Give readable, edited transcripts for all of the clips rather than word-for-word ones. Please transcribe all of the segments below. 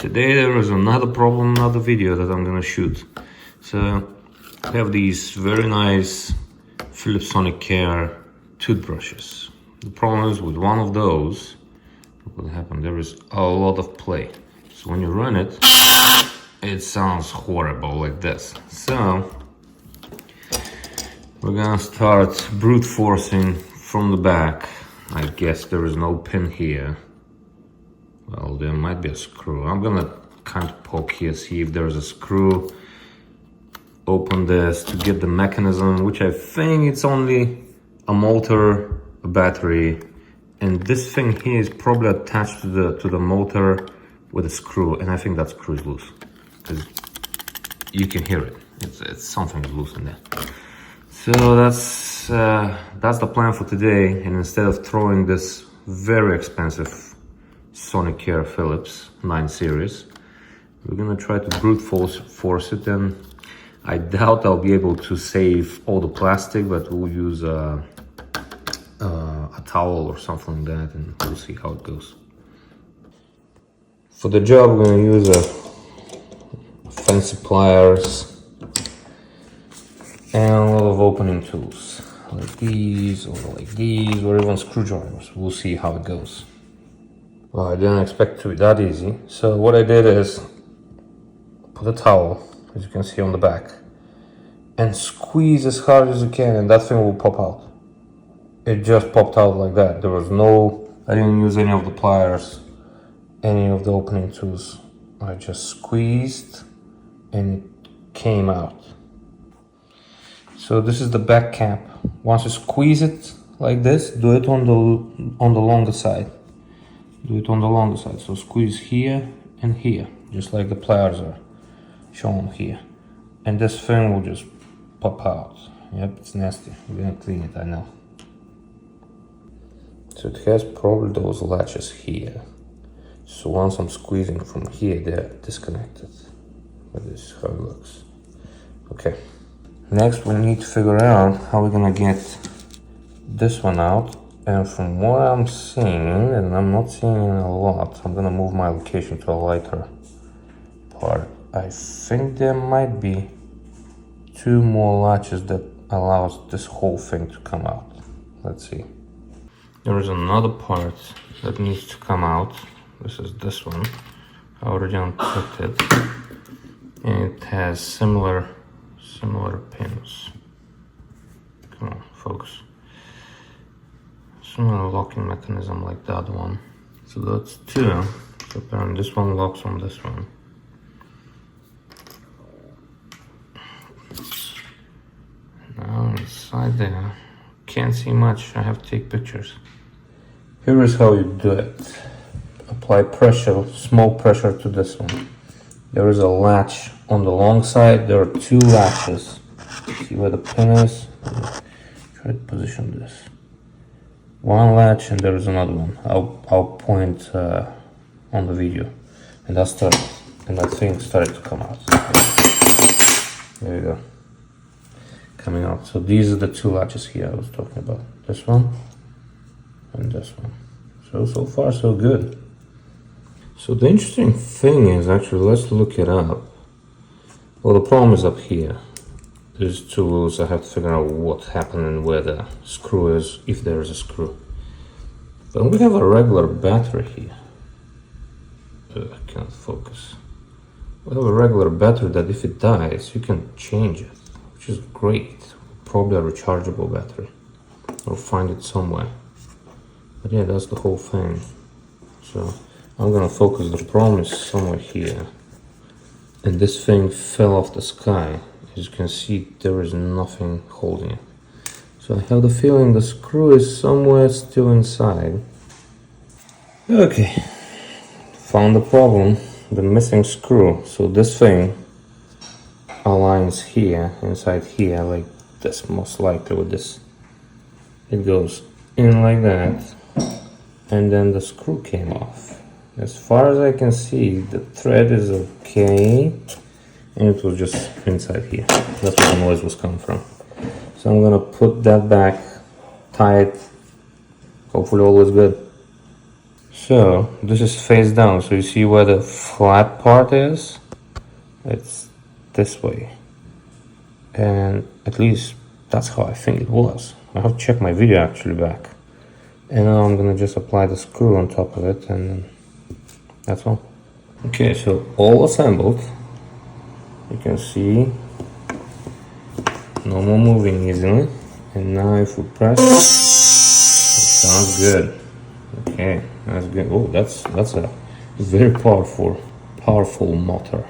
Today there is another problem, another video that I'm gonna shoot. So I have these very nice Philips Sonicare toothbrushes. The problem is with one of those, what happened, there is a lot of play. So when you run it, it sounds horrible like this. So we're gonna start brute forcing from the back. I guess there is no pin here. Well, there might be a screw. I'm gonna kind of poke here, see if there's a screw. Open this to get the mechanism, which I think it's only a motor, a battery, and this thing here is probably attached to the motor with a screw, and I think that screw is loose because you can hear it. It's something loose in there. So that's the plan for today. And instead of throwing this very expensive Sonicare Philips 9 series, we're gonna try to brute force it, and I doubt I'll be able to save all the plastic, but we'll use a towel or something like that, and we'll see how it goes. For the job, we're gonna use fancy pliers and a lot of opening tools, like these, or even screwdrivers. We'll see how it goes. Well, I didn't expect it to be that easy. So what I did is put a towel, as you can see on the back, and squeeze as hard as you can, and that thing will pop out. It just popped out like that. There was I didn't use any of the pliers, any of the opening tools. I just squeezed and it came out. So this is the back cap. Once you squeeze it like this, do it on the longer side. Do it on the longer side. So squeeze here and here, just like the pliers are shown here. And this thing will just pop out. Yep, it's nasty. We're gonna clean it, I know. So it has probably those latches here. So once I'm squeezing from here, they're disconnected. But this is how it looks. Okay. Next, we need to figure out how we're gonna get this one out. And from what I'm seeing, and I'm not seeing a lot, I'm gonna move my location to a lighter part. I think there might be 2 more latches that allows this whole thing to come out. Let's see. There is another part that needs to come out. This is this one. I already unhooked it. And it has similar pins. Come on, focus. Similar locking mechanism like that one. So that's 2. So apparently this one locks on this one. Now inside there, can't see much. I have to take pictures. Here is how you do it. Apply pressure, small pressure to this one. There is a latch on the long side. There are 2 latches. See where the pin is? Try to position this. 1 latch and there is another one. I'll point on the video, and that started, and that thing started to come out. There you go, coming out. So these are the 2 latches here I was talking about. This one and this one. So far so good. So the interesting thing is, actually, let's look it up. Well, the problem is up here. There's 2 loose. I have to figure out what happened and where the screw is, if there is a screw. But we have a regular battery here. I can't focus. We have a regular battery that if it dies, you can change it, which is great. Probably a rechargeable battery, or find it somewhere. But yeah, that's the whole thing. So I'm gonna focus. The problem is somewhere here. And this thing fell off the sky. As you can see, there is nothing holding it. So I have the feeling the screw is somewhere still inside. Okay, found the problem, the missing screw. So this thing aligns here, inside here, like this, most likely with this. It goes in like that, and then the screw came off. As far as I can see, the thread is okay. And it was just inside here. That's where the noise was coming from. So I'm gonna put that back, tie it. Hopefully all is good. So this is face down, so you see where the flat part is? It's this way. And at least that's how I think it was. I have to check my video actually back. And now I'm gonna just apply the screw on top of it, and that's all. Okay, so all assembled. You can see no more moving easily. And now if we press, it sounds good. Okay, that's good. Oh, that's a very powerful motor,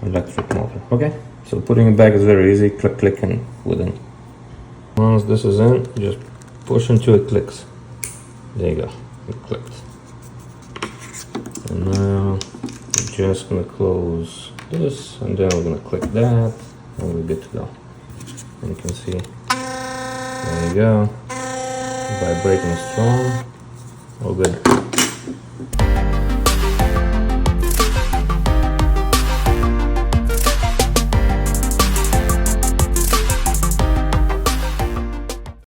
electric motor. Okay, so putting it back is very easy. Click, click, and within. Once this is in, just push until it clicks. There you go, it clicked. And now we're just gonna close this, and then we're gonna click that, and we're good to go. And you can see, there you go, vibrating strong, all good.